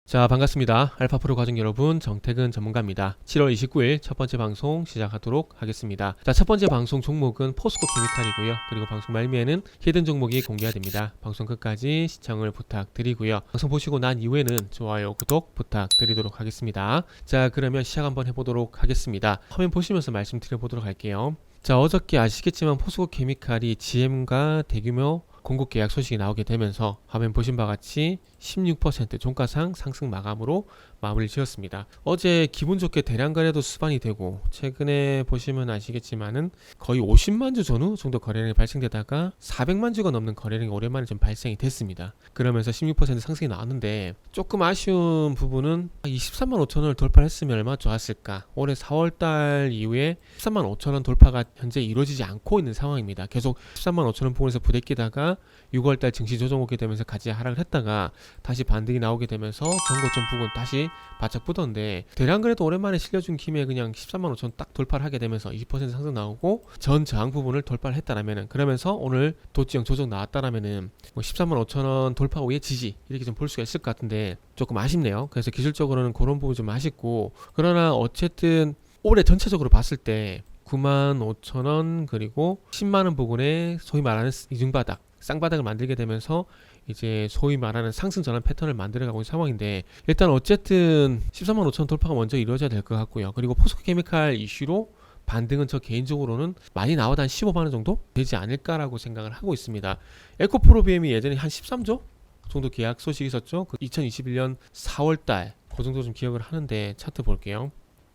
자, 반갑습니다. 알파프로 가족 여러분, 정태근 전문가입니다. 7월 29일 첫 번째 방송 시작하도록 하겠습니다. 자, 첫 번째 방송 종목은 포스코 케미칼이고요. 그리고 방송 말미에는 히든 종목이 공개가 됩니다. 방송 끝까지 시청을 부탁드리고요. 방송 보시고 난 이후에는 좋아요, 구독 부탁드리도록 하겠습니다. 자, 그러면 시작 한번 해보도록 하겠습니다. 화면 보시면서 말씀드려보도록 할게요. 자, 어저께 아시겠지만 포스코 케미칼이 GM과 대규모 공급 계약 소식이 나오게 되면서 화면 보신 바와 같이 16% 종가상 상승 마감으로 마무리를 지었습니다. 어제 기분 좋게 대량 거래도 수반이 되고, 최근에 보시면 아시겠지만은 거의 50만 주 전후 정도 거래량이 발생되다가 400만 주가 넘는 거래량이 오랜만에 좀 발생이 됐습니다. 그러면서 16% 상승이 나왔는데, 조금 아쉬운 부분은 23만 5천원을 돌파했으면 얼마나 좋았을까. 올해 4월달 이후에 13만 5천원 돌파가 현재 이루어지지 않고 있는 상황입니다. 계속 13만 5천원 부분에서 부대끼다가 6월달 증시 조정 오게 되면서 같이 하락을 했다가 다시 반등이 나오게 되면서 전고점 부분 다시 바짝 붙었는데, 대량 그래도 오랜만에 실려준 김에 그냥 13만 5천 딱 돌파를 하게 되면서 20% 상승 나오고 전 저항 부분을 돌파를 했다라면은, 그러면서 오늘 도지형 조정 나왔다라면은 뭐 13만 5천 원 돌파 후에 지지 이렇게 좀 볼 수가 있을 것 같은데 조금 아쉽네요. 그래서 기술적으로는 그런 부분 좀 아쉽고, 그러나 어쨌든 올해 전체적으로 봤을 때 9만 5천 원 그리고 10만 원 부분에 소위 말하는 이중바닥, 쌍바닥을 만들게 되면서 이제 소위 말하는 상승 전환 패턴을 만들어가고 있는 상황인데, 일단 어쨌든 13만 5천 돌파가 먼저 이루어져야 될 것 같고요. 그리고 포스코 케미칼 이슈로 반등은 저 개인적으로는 많이 나와도 한 15만 원 정도 되지 않을까라고 생각을 하고 있습니다. 에코프로비엠이 예전에 한 13조 정도 계약 소식이 있었죠. 그 2021년 4월달 그 정도 좀 기억을 하는데, 차트 볼게요.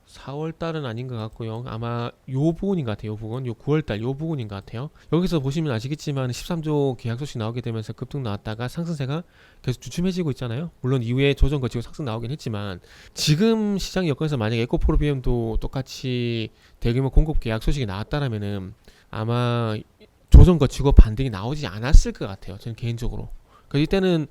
4월달은 아닌 것 같고요. 아마 요 부분인 것 같아요. 요 부분, 요 9월달 요 부분인 것 같아요. 여기서 보시면 아시겠지만 13조 계약 소식 나오게 되면서 급등 나왔다가 상승세가 계속 주춤해지고 있잖아요. 물론 이후에 조정 거치고 상승 나오긴 했지만, 지금 시장 여건에서 만약에 에코프로비엠도 똑같이 대규모 공급 계약 소식이 나왔다라면은 아마 조정 거치고 반등이 나오지 않았을 것 같아요. 저는 개인적으로. 그러니까 이때는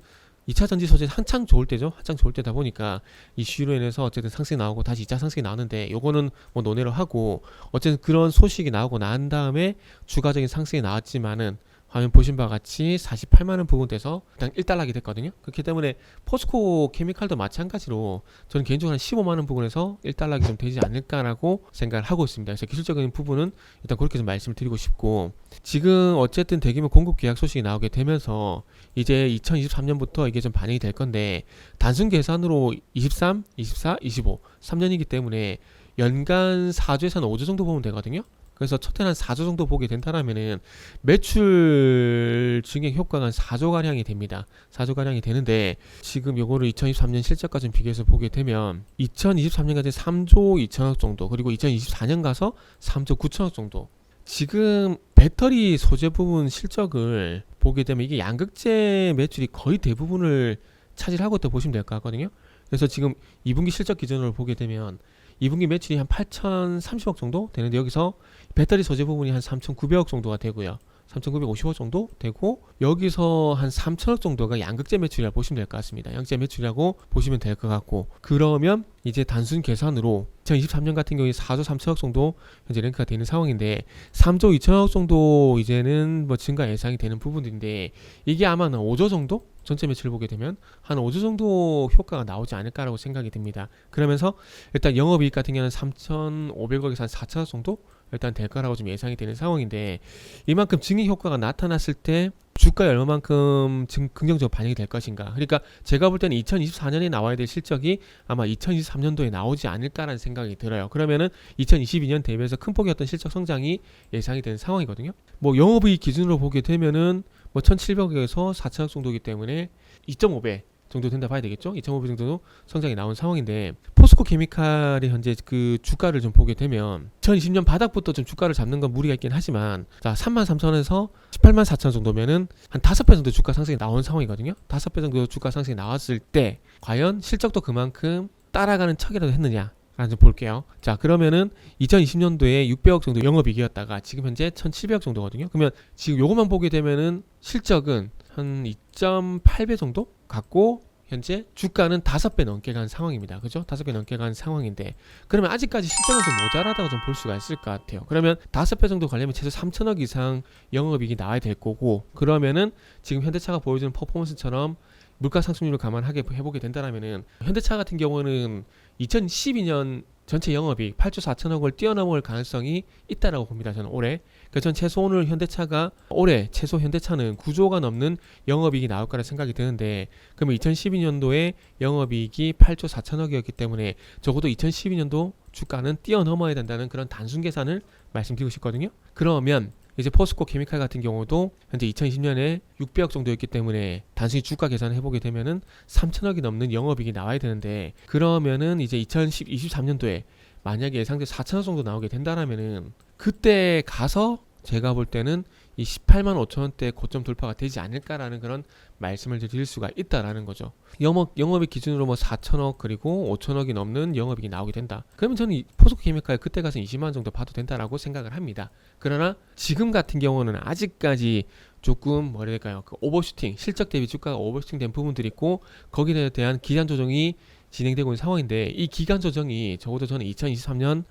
2차 전지 소재 한창 좋을 때죠. 한창 좋을 때다 보니까 이슈로 인해서 어쨌든 상승이 나오고 다시 2차 상승이 나오는데, 요거는 뭐 논의를 하고, 어쨌든 그런 소식이 나오고 난 다음에 추가적인 상승이 나왔지만은 화면 보신 바와 같이 48만원 부분돼서 일단 1달러가 됐거든요. 그렇기 때문에 포스코 케미칼도 마찬가지로 저는 개인적으로 한 15만원 부분에서 1달러가 좀 되지 않을까라고 생각을 하고 있습니다. 그래서 기술적인 부분은 일단 그렇게 좀 말씀을 드리고 싶고, 지금 어쨌든 대규모 공급 계약 소식이 나오게 되면서 이제 2023년부터 이게 좀 반영이 될 건데, 단순 계산으로 23, 24, 25 3년이기 때문에 연간 4조에서 한 5조 정도 보면 되거든요. 그래서 첫해는 한 4조 정도 보게 된다라면은 매출 증액 효과가 한 4조가량이 됩니다. 4조가량이 되는데, 지금 요거를 2023년 실적과 좀 비교해서 보게 되면 2023년까지 3조 2천억 정도, 그리고 2024년 가서 3조 9천억 정도. 지금 배터리 소재 부분 실적을 보게 되면 이게 양극재 매출이 거의 대부분을 차지하고 있다고 보시면 될 것 같거든요. 그래서 지금 2분기 실적 기준으로 보게 되면 2분기 매출이 한 8,030억 정도 되는데, 여기서 배터리 소재 부분이 한 3,900억 정도가 되고요. 3,950억 정도 되고, 여기서 한 3천억 정도가 양극재 매출이라고 보시면 될 것 같습니다. 양극재 매출이라고 보시면 될 것 같고, 그러면 이제 단순 계산으로 2023년 같은 경우에 4조 3천억 정도 현재 랭크가 되는 상황인데, 3조 2천억 정도 이제는 뭐 증가 예상이 되는 부분인데, 이게 아마 한 5조 정도? 전체 매출을 보게 되면 한 5조 정도 효과가 나오지 않을까라고 생각이 듭니다. 그러면서 일단 영업이익 같은 경우는 3,500억에서 한 4천억 정도 일단 될 거라고 좀 예상이 되는 상황인데, 이만큼 증액 효과가 나타났을 때 주가에 얼마만큼 긍정적으로 반영이 될 것인가. 그러니까 제가 볼 때는 2024년에 나와야 될 실적이 아마 2023년도에 나오지 않을까라는 생각이 들어요. 그러면은 2022년 대비해서 큰 폭의 어떤 실적 성장이 예상이 되는 상황이거든요. 뭐 영업이익 기준으로 보게 되면은 뭐 1,700억에서 4천억 정도이기 때문에 2.5배 정도 된다 봐야 되겠죠. 2.5배 정도 성장이 나온 상황인데, 포스코 케미칼의 현재 그 주가를 좀 보게 되면 2020년 바닥부터 좀 주가를 잡는 건 무리가 있긴 하지만, 자 33,000원에서 184,000원 정도면은 한 5배 정도 주가 상승이 나온 상황이거든요. 5배 정도 주가 상승이 나왔을 때 과연 실적도 그만큼 따라가는 척이라도 했느냐 좀 볼게요. 자, 그러면은 2020년도에 600억 정도 영업이익이었다가 지금 현재 1,700억 정도거든요. 그러면 지금 요것만 보게 되면은 실적은 한 2.8배 정도 갖고 현재 주가는 5배 넘게 간 상황입니다. 그죠? 5배 넘게 간 상황인데, 그러면 아직까지 실적은 좀 모자라다고 좀 볼 수가 있을 것 같아요. 그러면 5배 정도 가려면 최소 3천억 이상 영업이익이 나와야 될 거고, 그러면은 지금 현대차가 보여주는 퍼포먼스처럼 물가 상승률을 감안하게 해보게 된다면은, 현대차 같은 경우는 2012년 전체 영업이익 8조 4천억을 뛰어넘을 가능성이 있다라고 봅니다. 저는 올해. 그래서 전 최소 오늘 현대차가 올해 최소 현대차는 9조가 넘는 영업이익이 나올 거라 생각이 드는데, 그러면 2012년도에 영업이익이 8조 4천억이었기 때문에 적어도 2012년도 주가는 뛰어넘어야 된다는 그런 단순 계산을 말씀드리고 싶거든요. 그러면 이제 포스코 케미칼 같은 경우도 현재 2020년에 600억 정도였기 때문에 단순히 주가 계산을 해보게 되면은 3천억이 넘는 영업이익이 나와야 되는데, 그러면은 이제 2023년도에 만약에 예상대 4천억 정도 나오게 된다라면은 그때 가서 제가 볼 때는 이 18만 5천 원대 고점 돌파가 되지 않을까라는 그런 말씀을 드릴 수가 있다라는 거죠. 영업이익 기준으로 뭐 4천억 그리고 5천억이 넘는 영업이익이 나오게 된다. 그러면 저는 이 포스코 케미칼 그때 가서 20만 원 정도 봐도 된다라고 생각을 합니다. 그러나 지금 같은 경우는 아직까지 조금 뭐라 해야 될까요? 그 오버슈팅, 실적 대비 주가가 오버슈팅 된 부분들이 있고, 거기에 대한 기간 조정이 진행되고 있는 상황인데, 이 기간 조정이 적어도 저는 2023년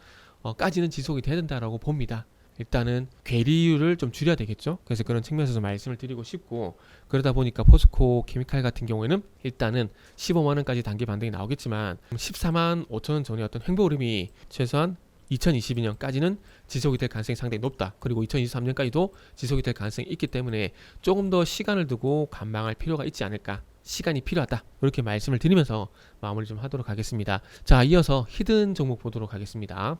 까지는 지속이 돼야 된다라고 봅니다. 일단은 괴리율을 좀 줄여야 되겠죠. 그래서 그런 측면에서 좀 말씀을 드리고 싶고, 그러다 보니까 포스코 케미칼 같은 경우에는 일단은 15만 원까지 단기 반등이 나오겠지만 14만 5천 원 전의 어떤 횡보 흐름이 최소한 2022년까지는 지속이 될 가능성이 상당히 높다. 그리고 2023년까지도 지속이 될 가능성이 있기 때문에 조금 더 시간을 두고 관망할 필요가 있지 않을까. 시간이 필요하다. 이렇게 말씀을 드리면서 마무리 좀 하도록 하겠습니다. 자, 이어서 히든 종목 보도록 하겠습니다.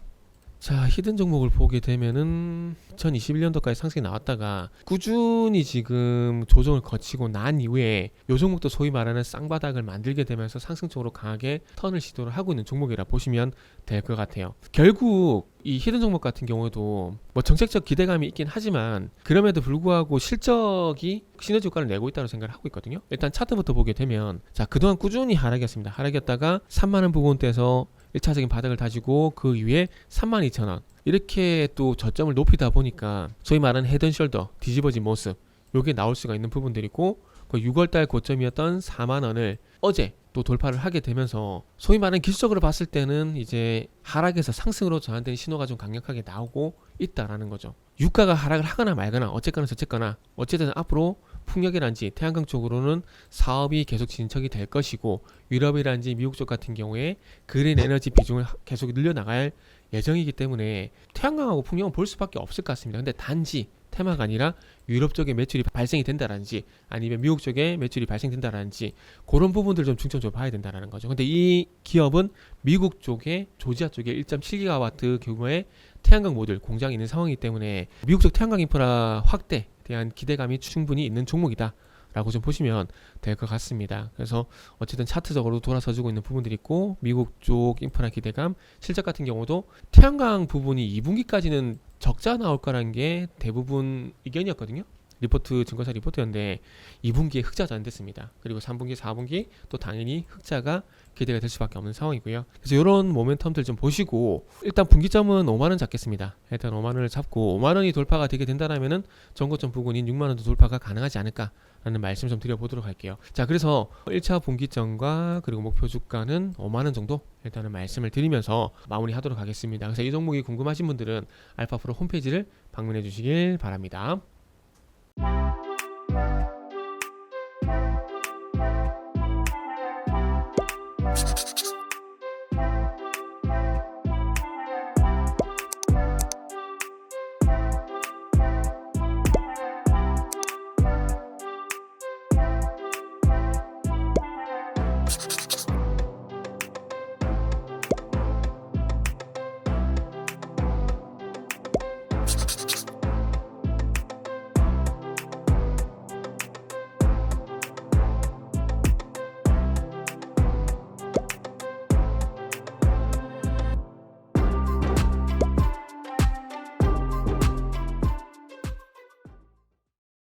자, 히든 종목을 보게 되면은 2021년도까지 상승이 나왔다가 꾸준히 지금 조정을 거치고 난 이후에 요 종목도 소위 말하는 쌍바닥을 만들게 되면서 상승적으로 강하게 턴을 시도를 하고 있는 종목이라 보시면 될 것 같아요. 결국 이 히든 종목 같은 경우에도 뭐 정책적 기대감이 있긴 하지만 그럼에도 불구하고 실적이 시너지 효과를 내고 있다고 생각을 하고 있거든요. 일단 차트부터 보게 되면, 자, 그동안 꾸준히 하락이었습니다. 하락이었다가 3만원 부근대에서 1차적인 바닥을 다지고 그 위에 32,000원 이렇게 또 저점을 높이다 보니까 소위 말하는 헤드앤숄더 뒤집어진 모습, 요게 나올 수가 있는 부분들이 있고, 그 6월달 고점이었던 4만원을 어제 또 돌파를 하게 되면서 소위 말하는 기술적으로 봤을 때는 이제 하락에서 상승으로 전환되는 신호가 좀 강력하게 나오고 있다라는 거죠. 유가가 하락을 하거나 말거나 어쨌거나 저쨌거나 어쨌든 앞으로 풍력이란지 태양광 쪽으로는 사업이 계속 진척이 될 것이고, 유럽이란지 미국 쪽 같은 경우에 그린 에너지 비중을 계속 늘려나갈 예정이기 때문에 태양광하고 풍력은 볼 수밖에 없을 것 같습니다. 근데 단지 테마가 아니라 유럽 쪽에 매출이 발생이 된다라든지 아니면 미국 쪽에 매출이 발생된다라든지 그런 부분들 좀 중점적으로 봐야 된다라는 거죠. 근데 이 기업은 미국 쪽에 조지아 쪽에 1.7기가와트 규모의 태양광 모듈 공장이 있는 상황이기 때문에 미국 쪽 태양광 인프라 확대에 대한 기대감이 충분히 있는 종목이다 라고 좀 보시면 될 것 같습니다. 그래서 어쨌든 차트적으로 돌아서주고 있는 부분들이 있고, 미국 쪽 인프라 기대감, 실적 같은 경우도 태양광 부분이 2분기까지는 적자 나올 거라는 게 대부분 의견이었거든요. 리포트, 증권사 리포트였는데 2분기에 흑자도 안 됐습니다. 그리고 3분기, 4분기 또 당연히 흑자가 기대가 될 수밖에 없는 상황이고요. 그래서 이런 모멘텀들 좀 보시고, 일단 분기점은 5만원 잡겠습니다. 일단 5만원을 잡고 5만원이 돌파가 되게 된다면은 전고점 부근인 6만원도 돌파가 가능하지 않을까 라는 말씀 좀 드려보도록 할게요. 자, 그래서 1차 분기점과 그리고 목표 주가는 5만원 정도 일단은 말씀을 드리면서 마무리 하도록 하겠습니다. 그래서 이 종목이 궁금하신 분들은 알파프로 홈페이지를 방문해 주시길 바랍니다.